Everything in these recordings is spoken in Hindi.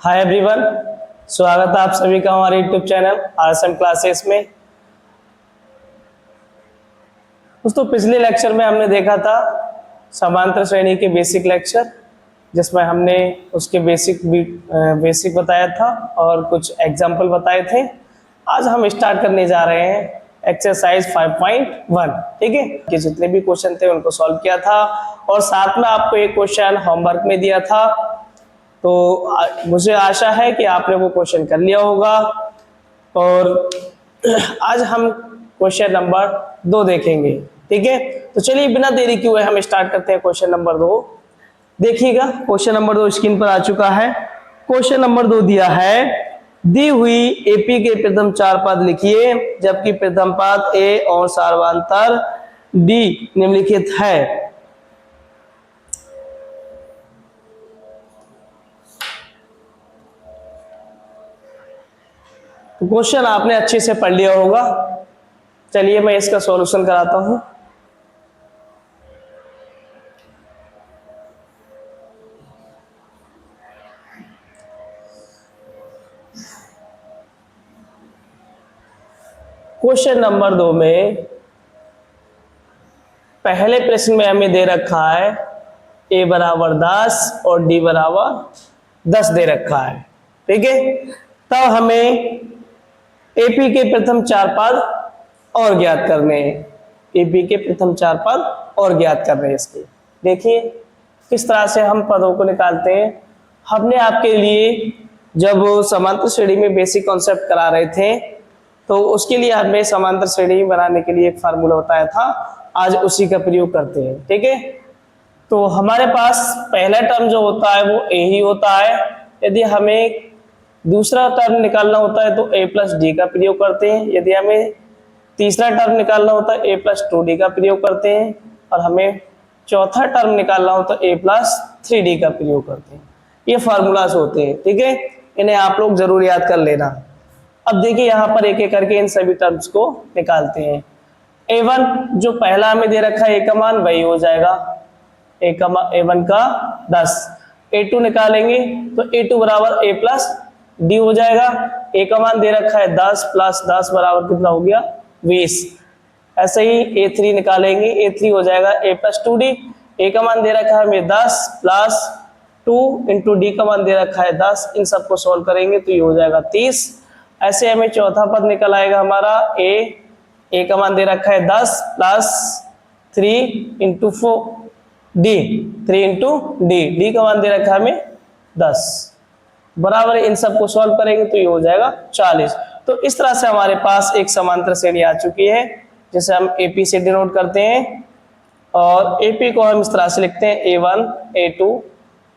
हाय एवरीवन, स्वागत है आप सभी का हमारे यूट्यूब चैनल आरएसएम क्लासेस में। दोस्तों, पिछले लेक्चर में हमने देखा था समांतर श्रेणी के बेसिक लेक्चर, जिसमें हमने उसके बेसिक बताया था और कुछ एग्जाम्पल बताए थे। आज हम स्टार्ट करने जा रहे हैं एक्सरसाइज 5.1। ठीक है, कि जितने भी क्वेश्चन थे उनको सॉल्व किया था और साथ में आपको एक क्वेश्चन होमवर्क में दिया था। तो मुझे आशा है कि आपने वो क्वेश्चन कर लिया होगा और आज हम क्वेश्चन नंबर 2 देखेंगे। ठीक है, तो चलिए बिना देरी किए हुए हम स्टार्ट करते हैं क्वेश्चन नंबर 2। देखिएगा, क्वेश्चन नंबर 2 स्क्रीन पर आ चुका है। क्वेश्चन नंबर 2 दिया है, दी हुई एपी के प्रथम 4 पद लिखिए जबकि प्रथम पद ए और सार्वधातर डी निम्नलिखित है। क्वेश्चन आपने अच्छे से पढ़ लिया होगा। चलिए मैं इसका सॉल्यूशन कराता हूं। क्वेश्चन नंबर 2 में पहले प्रश्न में हमें दे रखा है a बराबर 10 और d बराबर 10 दे रखा है। ठीक है, तब हमें एपी के प्रथम 4 पद और ज्ञात करने हैं। एपी के प्रथम 4 पद और ज्ञात करने हैं। इसके देखिए किस तरह से हम पदों को निकालते हैं। हमने आपके लिए जब समांतर श्रेणी में बेसिक कॉन्सेप्ट करा रहे थे तो उसके लिए हमें समांतर श्रेणी बनाने के लिए एक फार्मूला बताया था। आज उसी का प्रयोग करते हैं। ठीक है, तो हमारे पास पहला टर्म जो होता है वो ए ही होता है। यदि हमें दूसरा टर्म निकालना होता है तो a प्लस डी का प्रयोग करते हैं। यदि हमें तीसरा टर्म निकालना होता है a प्लस 2d का प्रयोग करते हैं और हमें चौथा टर्म निकालना होता है a प्लस 3d का प्रयोग करते हैं। ये फार्मूलाज होते हैं। ठीक है, इन्हें आप लोग जरूर याद कर लेना। अब देखिए यहाँ पर एक एक करके इन सभी टर्म्स को निकालते हैं। a1 जो पहला हमें दे रखा है a का मान वही हो जाएगा a1 का 10। a2 निकालेंगे तो a2 बराबर a प्लस डी हो जाएगा। a का मान दे रखा है 10 प्लस 10 बराबर कितना हो गया 20। ऐसे ही a3 निकालेंगे, a3 हो जाएगा a प्लस 2d। a का मान दे रखा है हमें 10 प्लस 2 इंटू डी का मान दे रखा है 10। इन सबको सॉल्व करेंगे तो ये हो जाएगा 30। ऐसे हमें चौथा पद निकल आएगा हमारा a का मान दे रखा है 10 plus 3 into 4 D, 3 into D का मान दे रखा है हमें 10 बराबर। इन सबको सॉल्व करेंगे तो ये हो जाएगा 40। तो इस तरह से हमारे पास एक समांतर श्रेणी आ चुकी है जिसे हम एपी से डिनोट करते हैं और एपी को हम इस तरह से लिखते हैं a1 a2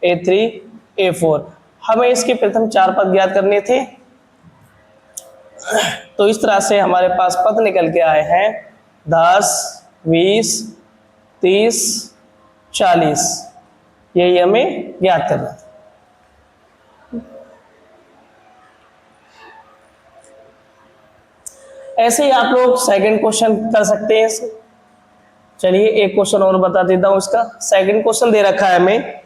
a3 a4। हमें इसके प्रथम 4 पद ज्ञात करने थे। तो इस तरह से हमारे पास पद निकल के आए हैं 10 20 30 40। यही हमें ज्ञात करना था। ऐसे ही आप लोग सेकंड क्वेश्चन कर सकते हैं इसको। चलिए एक क्वेश्चन और बता देता हूं। इसका सेकंड क्वेश्चन दे रखा है हमें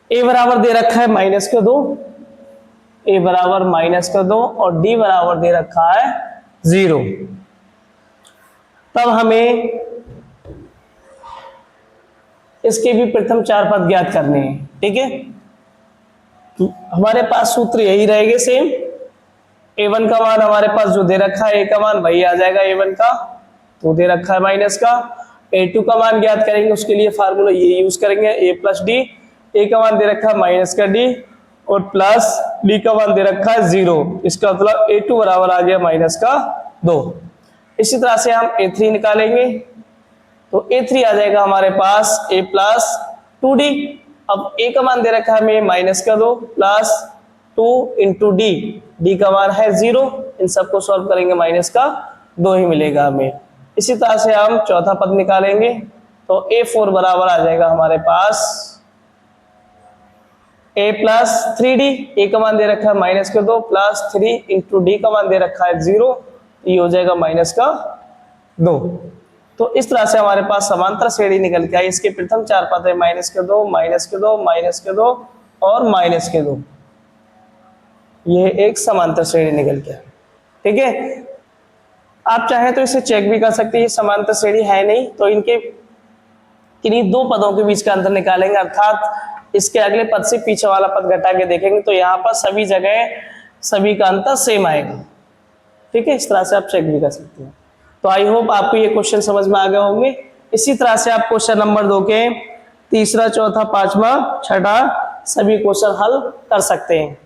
a बराबर दे रखा है -2, a बराबर -2 और d बराबर दे रखा है 0। तब हमें इसके भी प्रथम 4 पद ज्ञात करने हैं। ठीक है, हमारे पास सूत्र यही रहेगा सेम। a1 का मान हमारे पास जो दे रखा है a का मान वही आ जाएगा a1 का, तो दे रखा है माइनस का। a2 का मान ज्ञात करेंगे, उसके लिए फार्मूला ये यूज करेंगे a प्लस डी। a का मान दे रखा है माइनस का d और प्लस d का मान दे रखा है 0। इसका मतलब a2 बराबर आ गया माइनस का 2। इसी तरह से हम a3 निकालेंगे तो a3 आ जाएगा हमारे पास a प्लस 2d। अब a का मान दे रखा है हमें माइनस का 2 प्लस 2 इंटू डी का मान है 0। इन सबको सॉल्व करेंगे माइनस का 2 ही मिलेगा हमें। इसी तरह से हम चौथा पद निकालेंगे तो a4 बराबर आ जाएगा हमारे पास a प्लस 3d। a का मान दे रखा है माइनस का 2 प्लस 3 इंटू डी का मान दे रखा है 0। ये हो जाएगा माइनस का 2। तो इस तरह से हमारे पास समांतर श्रेणी निकल के आई। इसके प्रथम 4 पद है -2 -2 -2 -2 और माइनस के 2, ये एक समांतर श्रेणी निकल गया। ठीक है, आप चाहें तो इसे चेक भी कर सकते हैं, ये समांतर श्रेणी है नहीं तो इनके किन्हीं दो पदों के बीच का अंतर निकालेंगे, अर्थात इसके अगले पद से पीछे वाला पद घटा के देखेंगे तो यहाँ पर सभी जगह सभी का अंतर सेम आएगा। ठीक है, इस तरह से आप चेक भी कर सकते हैं। तो आई होप आपको ये क्वेश्चन समझ में आ गए होंगे। इसी तरह से आप क्वेश्चन नंबर 2 के तीसरा, चौथा, पांचवा, छठा सभी क्वेश्चन हल कर सकते हैं।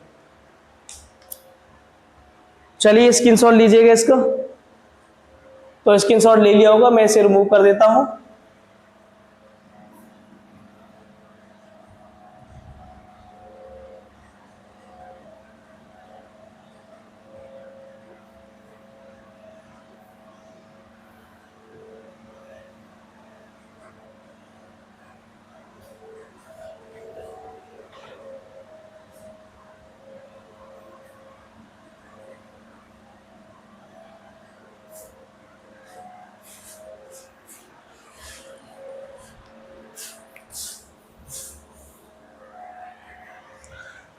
चलिए स्क्रीनशॉट लीजिएगा इसको। तो स्क्रीनशॉट ले लिया होगा, मैं इसे रिमूव कर देता हूं।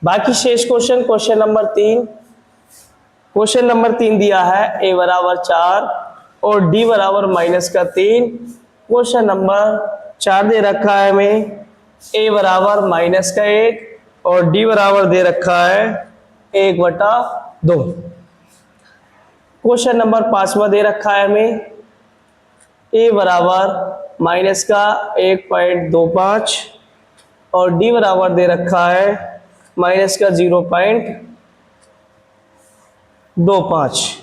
बाकी शेष question, question number 3, question number 3 दिया है a बराबर 4 और d बराबर -3। क्वेश्चन नंबर 4 दे रखा है हमें a बराबर -1 और d बराबर दे रखा है 1/2। क्वेश्चन नंबर 5 दे रखा है हमें a बराबर -1.25 और d बराबर दे रखा है -0.25।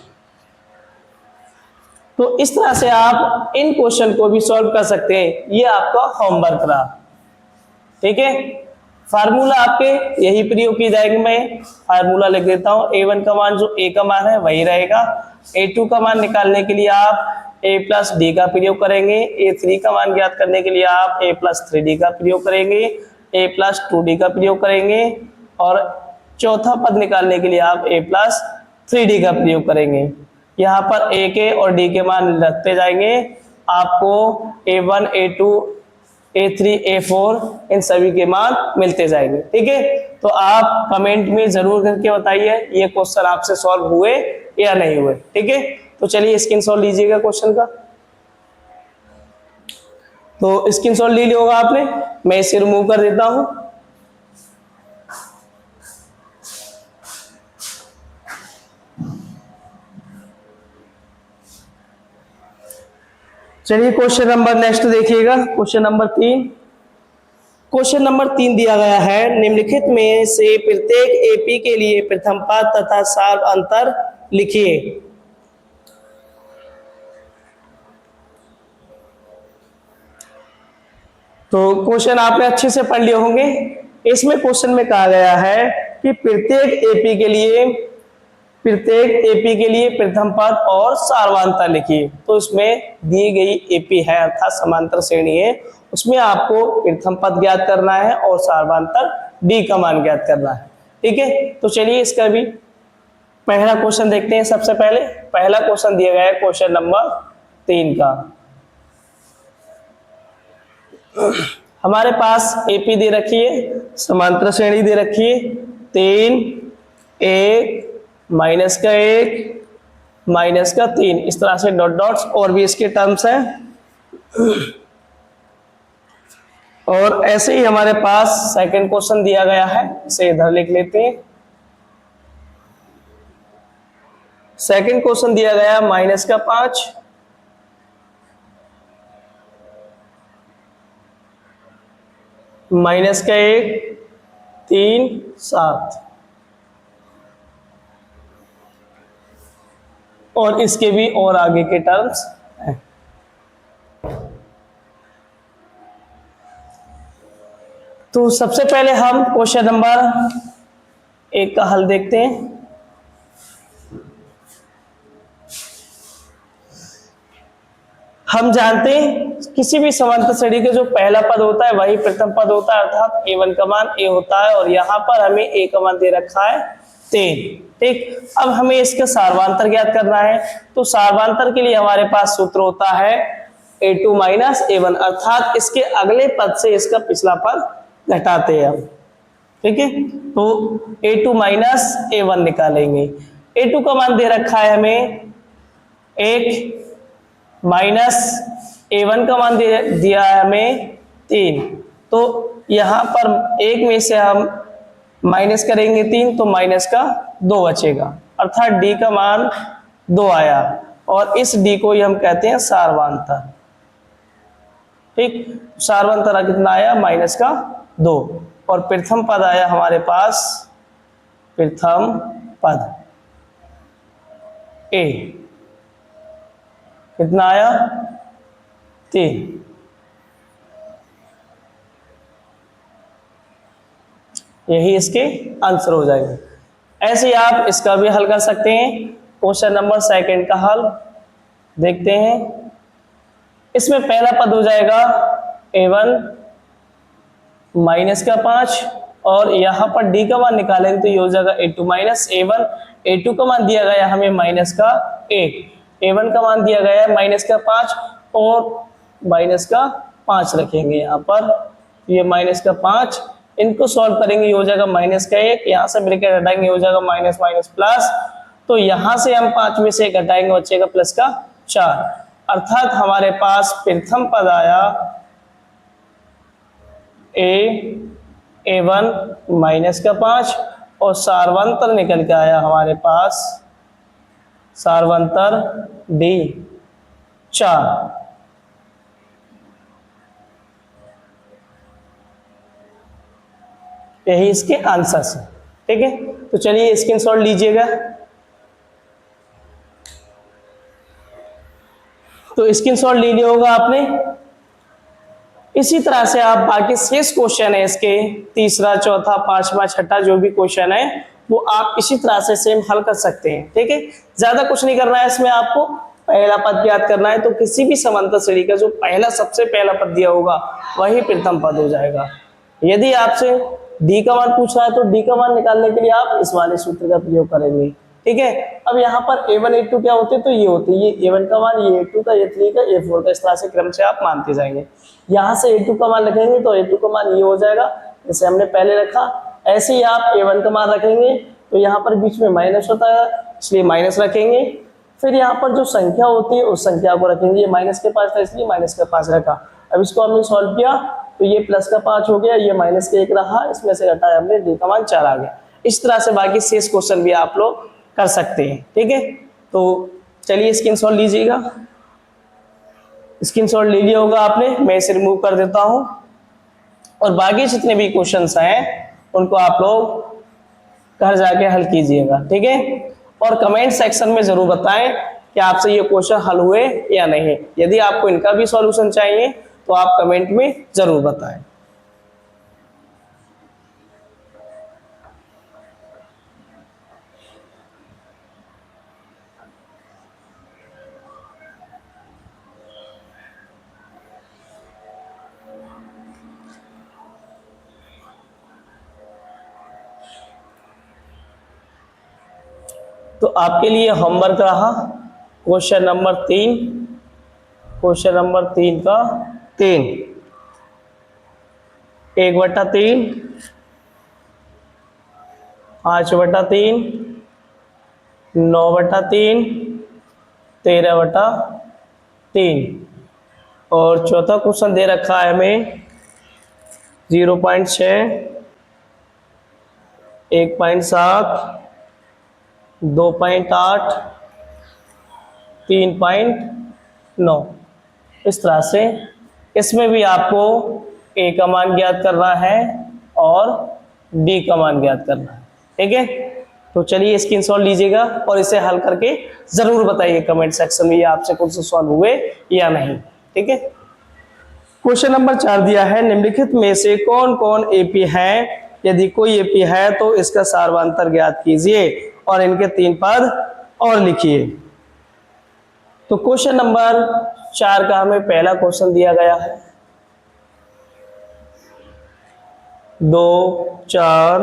तो इस तरह से आप इन क्वेश्चन को भी सॉल्व कर सकते हैं। ये आपका होमवर्क रहा। ठीक है, फार्मूला आपके यही प्रयोग की जाएगी। मैं फार्मूला लिख देता हूं। a1 का मान जो a का मान है वही रहेगा। a2 का मान निकालने के लिए आप a प्लस डी का प्रयोग करेंगे। a3 का मान ज्ञात करने के लिए आप a प्लस 3d का प्रयोग करेंगे। a प्लस 2d का प्रयोग करेंगे और चौथा पद निकालने के लिए आप a प्लस 3d का प्रयोग करेंगे। यहाँ पर a के और d के मान रखते जाएंगे, आपको a1, a2, a3, a4 इन सभी के मान मिलते जाएंगे। ठीक है, तो आप कमेंट में जरूर करके बताइए ये क्वेश्चन आपसे सॉल्व हुए या नहीं हुए। ठीक है, तो चलिए स्क्रीनशॉट लीजिएगा क्वेश्चन का। तो स्क्रीनशॉट ले लिया होगा आपने, मैं इसे रिमूव कर देता हूं। चलिए क्वेश्चन नंबर नेक्स्ट देखिएगा, क्वेश्चन नंबर 3। क्वेश्चन नंबर 3 दिया गया है निम्नलिखित में से प्रत्येक एपी के लिए प्रथम पद तथा सार अंतर लिखिए। तो क्वेश्चन आपने अच्छे से पढ़ लिए होंगे। इसमें क्वेश्चन में कहा गया है कि प्रत्येक एपी के लिए प्रथम पद और सार्वंतर लिखिए। तो इसमें दी गई एपी है अर्थात समांतर श्रेणी है, उसमें आपको प्रथम पद ज्ञात करना है और सार्वंतर डी का मान ज्ञात करना है। ठीक है, तो चलिए इसका भी पहला क्वेश्चन देखते हैं। सबसे पहले पहला क्वेश्चन दिया गया है क्वेश्चन नंबर 3 का। हमारे पास एपी दे रखी है, समांतर श्रेणी दे रखी है 3, 1, -1, -3, इस तरह से डॉट डॉट्स और भी इसके टर्म्स हैं। और ऐसे ही हमारे पास सेकंड क्वेश्चन दिया गया है, इसे इधर लिख लेते हैं। सेकंड क्वेश्चन दिया गया -5, -1, 3, 7 और इसके भी और आगे के टर्म्स हैं। तो सबसे पहले हम क्वेश्चन नंबर 1 का हल देखते हैं। हम जानते हैं किसी भी समांतर श्रेणी के जो पहला पद होता है वही प्रथम पद होता है, अर्थात a1 का मान a होता है और यहाँ पर हमें a का मान दे रखा है 3। ठीक, अब हमें इसका सार्वंतर ज्ञात करना है। तो सार्वंतर के लिए हमारे पास सूत्र होता है a2 - a1, अर्थात इसके अगले पद से इसका पिछला पद घटाते हैं हम। ठीक है। तो A2 माइनस A1 निकालेंगे। A2 का मान दे रखा है हमें 1 माइनस A1 का मान दिया है हमें 3। तो यहाँ पर 1 में से हम माइनस करेंगे 3 तो माइनस का 2 बचेगा, अर्थात D का मान 2 आया और इस D को ही हम कहते हैं सारवांतर। ठीक, सारवांतर कितना आया माइनस का 2 और प्रथम पद आया हमारे पास, प्रथम पद A कितना आया 3। यही इसके आंसर हो जाएंगे। ऐसे ही आप इसका भी हल कर सकते हैं। क्वेश्चन नंबर सेकंड का हल देखते हैं। इसमें पहला पद हो जाएगा A1 माइनस का 5 और यहाँ पर D का मान निकालेंगे तो ये हो जाएगा A2 माइनस A1। A2 का मान दिया गया हमें माइनस का 1, A1 का मान दिया गया है माइनस का 5 और माइनस का 5 रखेंगे यहाँ पर, ये माइनस का 5, इनको सॉल्व करेंगे ये हो जाएगा माइनस का 1, यहाँ से ब्रैकेट हटाएंगे हो जाएगा माइनस माइनस प्लस, तो यहाँ से हम 5 में से 1 हटाएंगे बचेगा प्लस का 4, अर्थात हमारे पास प्रथम पद आया A1 माइनस का 5 और सारवांतर निकल के आया हमारे पास सारवांतर D 4। यही इसके आंसर्स हैं। ठीक है, तो चलिए स्क्रीनशॉट लीजिएगा। तो स्क्रीनशॉट ले लिया होगा आपने। इसी तरह से आप बाकी शेष क्वेश्चन है इसके, तीसरा चौथा पांचवा छठा जो भी क्वेश्चन है वो आप इसी तरह से सेम हल कर सकते हैं। ठीक है, ज्यादा कुछ नहीं करना है इसमें, आपको पहला पद याद करना है। तो किसी भी समांतर श्रेणी का जो पहला सबसे पहला पद दिया होगा वही प्रथम पद हो जाएगा। यदि आपसे D का मान पूछ रहा है तो D का मान निकालने के लिए आप इस वाले सूत्र का प्रयोग करेंगे। ठीक है, अब यहाँ पर A1 A2 क्या होते हैं, तो ये होते हैं, ये A1 का मान, ये A2 का, A3 का, A4 का, इस तरह से क्रम से आप मानते जाएंगे। यहाँ से A2 का मान रखेंगे तो A2 का मान ये हो जाएगा जैसे हमने पहले रखा। ऐसे ही आप A1 का मान रखेंगे तो यहाँ पर बीच में माइनस होता है इसलिए माइनस रखेंगे। फिर यहाँ पर जो संख्या होती है उस संख्या को रखेंगे, ये माइनस के 5 था इसलिए माइनस का 5 रखा। अब इसको हमने सॉल्व किया तो ये प्लस का 5 हो गया, ये माइनस का 1 रहा, इसमें से घटाया हमने, D का मान 4 आ गया। इस तरह से बाकी शेष क्वेश्चन भी आप लोग कर सकते हैं। ठीक है, तो चलिए स्क्रीनशॉट लीजिएगा। स्क्रीनशॉट ले लिया होगा आपने, मैं इसे रिमूव कर देता हूं और बाकी जितने भी क्वेश्चंस हैं उनको आप लोग घर जाके हल कीजिएगा। ठीक है, और कमेंट सेक्शन में जरूर बताएं कि आपसे ये क्वेश्चन हल हुए या नहीं। यदि आपको इनका भी सॉल्यूशन चाहिए तो आप कमेंट में जरूर बताएं। तो आपके लिए होमवर्क रहा क्वेश्चन नंबर 3, क्वेश्चन नंबर 3 का 3, 1/3, 5/3, 9/3, 13/3 और चौथा क्वेश्चन दे रखा है हमें 0.6, 1.7, 2.8, 3.9। इस तरह से इसमें भी आपको A का मान ज्ञात करना है और D का मान ज्ञात करना है। ठीक है, तो चलिए स्क्रीनशॉट लीजिएगा और इसे हल करके जरूर बताइए कमेंट सेक्शन में ये आपसे कुछ सॉल्व हुए या नहीं। ठीक है, क्वेश्चन नंबर 4 दिया है, निम्नलिखित में से कौन कौन AP है, यदि कोई AP है तो इसका सारवांतर ज्ञात कीजिए और इनके 3 पद और लिखिए। तो क्वेश्चन नंबर 4 का हमें पहला क्वेश्चन दिया गया है 2, 4,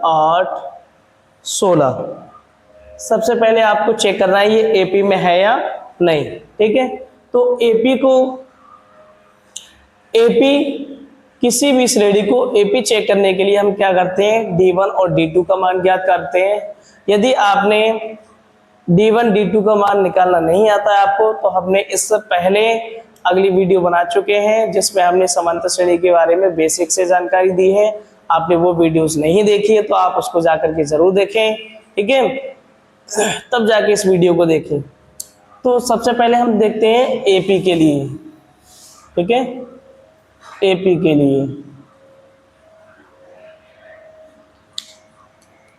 8, 16। सबसे पहले आपको चेक करना है ये AP में है या नहीं। ठीक है, तो AP किसी भी श्रेणी को एपी चेक करने के लिए हम क्या करते हैं, D1 और D2 का मान ज्ञात करते हैं। यदि आपने D1 D2 का मान निकालना नहीं आता है आपको, तो हमने इससे पहले अगली वीडियो बना चुके हैं जिसमें हमने समांतर श्रेणी के बारे में बेसिक से जानकारी दी है। आपने वो वीडियोस नहीं देखी है तो आप उसको जाकर के जरूर देखें, ठीक है, तब जाके इस वीडियो को देखें। तो सबसे पहले हम देखते हैं एपी के लिए, ठीक है, एपी के लिए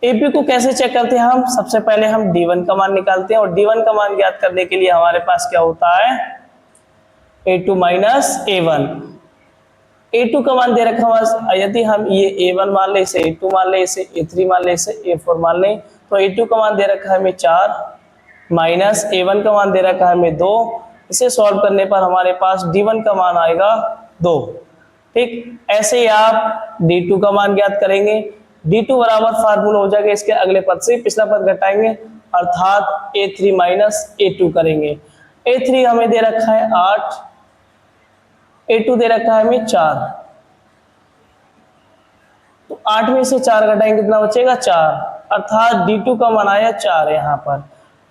एपी को कैसे चेक करते हैं हम, सबसे पहले हम D1 का मान निकालते हैं और D1 का मान ज्ञात करने के लिए हमारे पास क्या होता है, A2 माइनस A1। A2 का मान दे रखा हुआ, यदि हम ये A1 मान ले, इसे A2 मान ले, इसे A3 मान ले, इसे A4 मान ले, तो A2 का मान दे रखा है हमें 4 माइनस A1 का मान दे रखा है हमें 2। इसे सॉल्व करने पर हमारे पास D1 का मान आएगा 2। ठीक, ऐसे ही आप D2 का मान ज्ञात करेंगे। D2 बराबर फार्मूला हो जाएगा, इसके अगले पद से पिछला पद घटाएंगे अर्थात A3 माइनस A2 करेंगे। A3 हमें दे रखा है 8, A2 दे रखा है हमें 4, तो 8 में से 4 घटाएंगे कितना बचेगा, 4, अर्थात D2 का मान आया 4 यहाँ पर।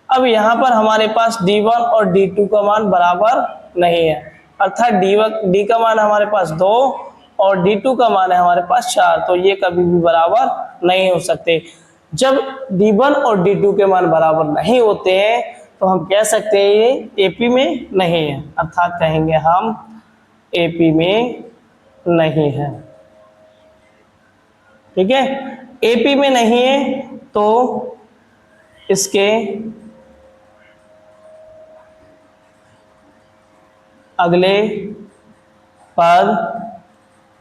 अब यहाँ पर हमारे पास D1 और D2 का मान बराबर नहीं है, अर्थात D का मान हमारे पास 2 और D2 का मान है हमारे पास 4, तो ये कभी भी बराबर नहीं हो सकते। जब D1 और D2 के मान बराबर नहीं होते हैं तो हम कह सकते हैं ये एपी में नहीं है, अर्थात कहेंगे हम एपी में नहीं है, ठीक है। एपी में नहीं है तो इसके अगले पद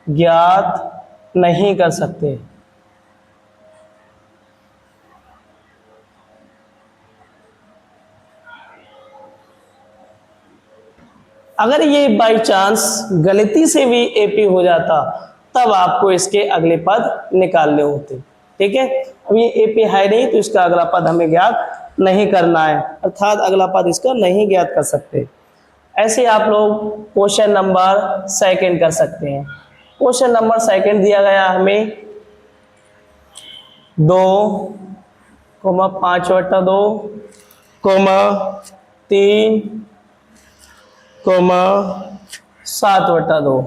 ज्ञात नहीं कर सकते। अगर ये बाई चांस गलती से भी एपी हो जाता तब आपको इसके अगले पद निकालने होते, ठीक है। अब ये एपी है नहीं तो इसका अगला पद हमें ज्ञात नहीं करना है, अर्थात अगला पद इसका नहीं ज्ञात कर सकते। ऐसे आप लोग क्वेश्चन नंबर सेकंड कर सकते हैं। क्वेश्चन नंबर सेकंड दिया गया हमें 2,5/2, 3, 7/2।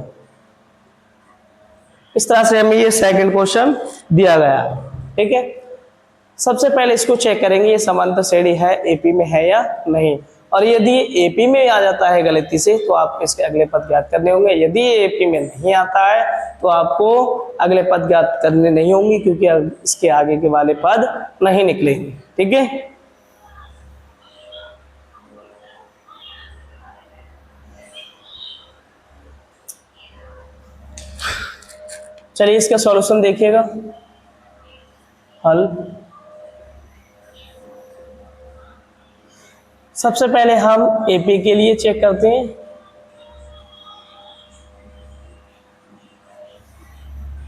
इस तरह से हमें ये सेकंड क्वेश्चन दिया गया, ठीक है। सबसे पहले इसको चेक करेंगे ये समांतर श्रेणी है, एपी में है या नहीं, और यदि एपी में आ जाता है गलती से तो आपको इसके अगले पद ज्ञात करने होंगे। यदि एपी में नहीं आता है तो आपको अगले पद ज्ञात करने नहीं होंगे क्योंकि इसके आगे के वाले पद नहीं निकलेंगे, ठीक है। चलिए इसका सॉल्यूशन देखिएगा, हल। सबसे पहले हम एपी के लिए चेक करते हैं।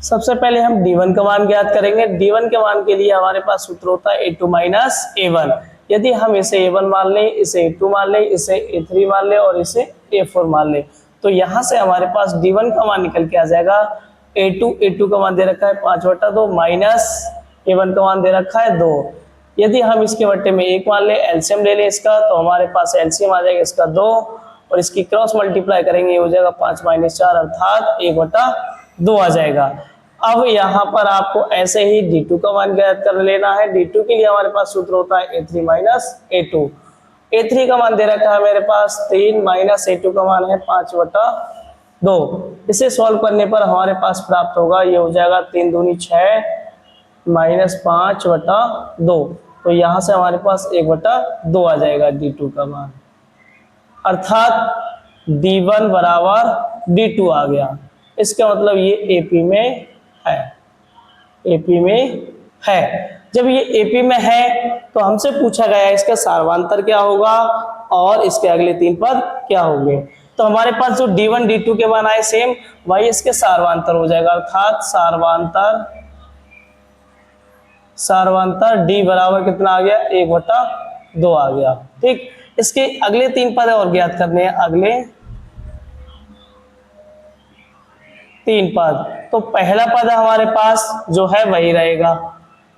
सबसे पहले हम D1 का मान ज्ञात करेंगे। D1 के मान के लिए हमारे पास सूत्र होता है A2 माइनस A1। यदि हम इसे A1 मान लें, इसे A2 मान लें, इसे A3 मान लें और इसे A4 मान लें, तो यहां से हमारे पास D1 का मान निकल के आ जाएगा A2 का मान दे रखा है 5/2 माइनस A1 का मान दे रखा है 2। यदि हम इसके बट्टे में 1 मान लें, एलसीएम ले लें इसका, तो हमारे पास एलसीएम आ जाएगा इसका 2 और इसकी क्रॉस मल्टीप्लाई करेंगे, ये हो जाएगा 5 - 4 अर्थात 1/2 आ जाएगा। अब यहाँ पर आपको ऐसे ही D2 का मान ज्ञात कर लेना है। D2 के लिए हमारे पास सूत्र होता है A3 माइनस A2। A3 का मान दे रखा है मेरे पास 3 माइनस A2 का मान है 5/2। इसे सॉल्व करने पर हमारे पास प्राप्त होगा, ये हो जाएगा 3 दूनी 6 माइनस 5/2, तो यहाँ से हमारे पास 1/2 आ जाएगा D2 का मान, अर्थात D1 बराबर D2 आ गया। इसका मतलब ये एपी में है, एपी में है। जब ये एपी में है तो हमसे पूछा गया इसका सार्वंतर क्या होगा और इसके अगले 3 पद क्या होंगे। तो हमारे पास जो D1 D2 के मान आए सेम, वही इसके सार्वंतर हो जाएगा, अर्थात सार्वंतर D बराबर कितना आ गया, 1/2 आ गया। ठीक, इसके अगले 3 पद और ज्ञात करने हैं। अगले 3 पद, तो पहला पद हमारे पास जो है वही रहेगा।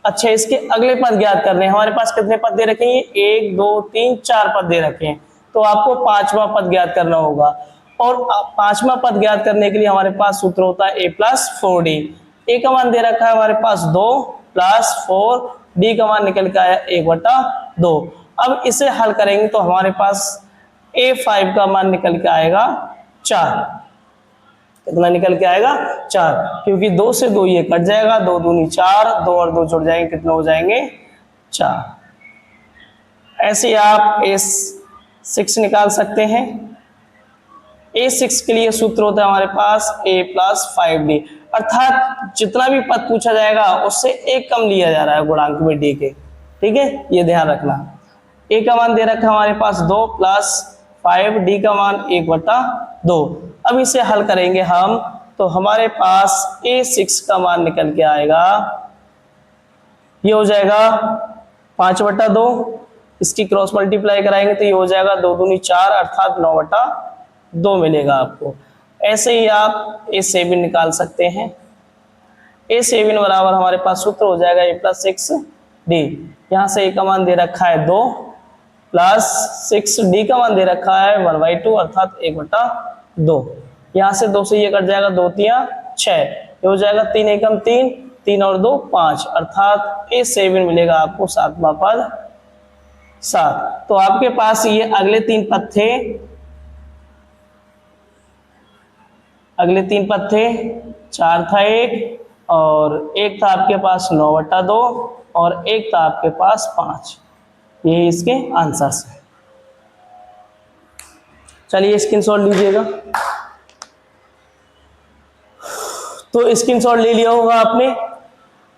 अच्छा, इसके अगले पद ज्ञात करने हैं। हमारे पास कितने पद दे रखे हैं? 1 2 3 4 पद दे रखे हैं, तो आपको पांचवा पद ज्ञात करना होगा। और पांचवा पद ज्ञात करने के लिए हमारे पास सूत्र होता है a + 4d। a का मान दे रखा है हमारे पास 2 + 4, d का मान निकल के आया 1/2। अब इसे हल करेंगे तो हमारे पास a5 का मान निकल के आएगा 4। कितना निकल के आएगा? 4, क्योंकि 2 से 2 ये कट जाएगा, 2 दूनी 4, 2 और 2 जुड़ जाएंगे, कितने हो जाएंगे? 4। ऐसे आप a6 निकाल सकते हैं। a6 के लिए सूत्र होता है हमारे पास a + 5d, अर्थात जितना भी पद पूछा जाएगा उससे एक कम लिया जा रहा है गुणांक में d के। ठीक है, ये ध्यान रखना। a का मान दे रखा है हमारे पास 2 + 5, d का मान 1/2। अब इसे हल करेंगे हम तो हमारे पास a6 का मान निकल के आएगा, ये हो जाएगा 5/2। इसकी क्रॉस मल्टीप्लाई कराएंगे तो ये हो जाएगा 2 दूनी 4, अर्थात 9/2 मिलेगा आपको। ऐसे ही आप a7 निकाल सकते हैं। a7 बराबर हमारे पास सूत्र हो जाएगा a + 6d। यहाँ से a का मान दे रखा है 2 + 6, d का मान दे रखा है 1/2, अर्थात 1/2। यहाँ से 2 से ये कट जाएगा, 2 3 6, ये हो जाएगा 3 एकम 3, 3 और 2 5, अर्थात a7 मिलेगा आपको 7वां पद 7। तो आपके पास ये अगले 3 पद थे, अगले 3 पद थे, 4 था एक, और एक था आपके पास 9/2, और एक था आपके पास 5। ये इसके आंसर्स हैं। चलिए स्क्रीनशॉट लीजिएगा। तो स्क्रीनशॉट ले लिया होगा आपने।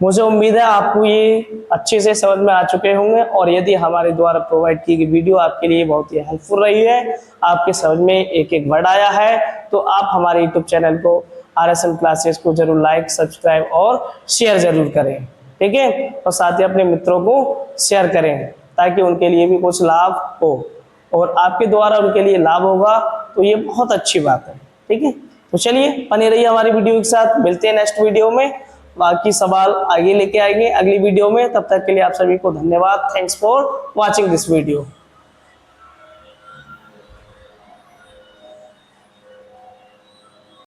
मुझे उम्मीद है आपको ये अच्छे से समझ में आ चुके होंगे, और यदि हमारे द्वारा प्रोवाइड की गई वीडियो आपके लिए बहुत ही हेल्पफुल रही है, आपके समझ में एक एक वर्ड आया है, तो आप हमारे यूट्यूब चैनल को RSM क्लासेस को जरूर लाइक, सब्सक्राइब और शेयर जरूर करें। ठीक है, और साथ ही अपने मित्रों को शेयर करें ताकि उनके लिए भी कुछ लाभ हो, और आपके द्वारा उनके लिए लाभ होगा तो ये बहुत अच्छी बात है। ठीक है, तो चलिए बने रहिए हमारी वीडियो के साथ। मिलते हैं नेक्स्ट वीडियो में, बाकी सवाल आगे लेके आएंगे अगली वीडियो में। तब तक के लिए आप सभी को धन्यवाद। Thanks for watching this video.